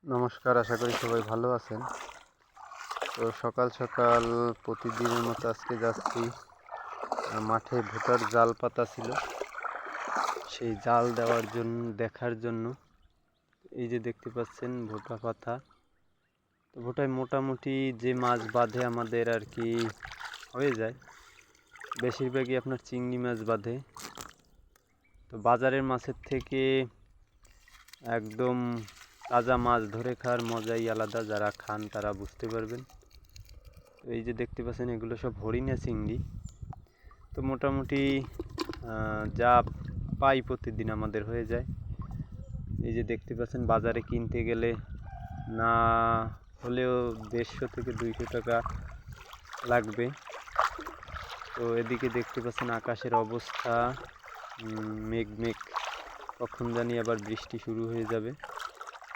নমস্কার, আশা করি সবাই ভালো আছেন। তো সকাল সকাল প্রতিদিনের মতো আজকে যাচ্ছি মাঠে। ভুট্টার জাল পাতা ছিল, সেই জাল দেখার জন্য। এই যে দেখতে পাচ্ছেন ভুট্টা পাতা। তো ভুট্টায় মোটামুটি যে মাছ বাঁধে আমাদের আর কি হয়ে যায়, বেশিরভাগই আপনার চিংড়ি মাছ বাঁধে। তো বাজারের মাছের থেকে একদম তাজা মাছ ধরে খাওয়ার মজাই আলাদা, যারা খান তারা বুঝতে পারবেন। তো এই যে দেখতে পাচ্ছেন এগুলো সব হরিণা চিংড়ি। তো মোটামুটি যা পাই প্রতিদিন আমাদের হয়ে যায়। এই যে দেখতে পাচ্ছেন বাজারে কিনতে গেলে না হলেও 150 থেকে 200 টাকা লাগবে। তো এদিকে দেখতে পাচ্ছেন আকাশের অবস্থা মেঘ মেঘ, কখন জানি আবার বৃষ্টি শুরু হয়ে যাবে।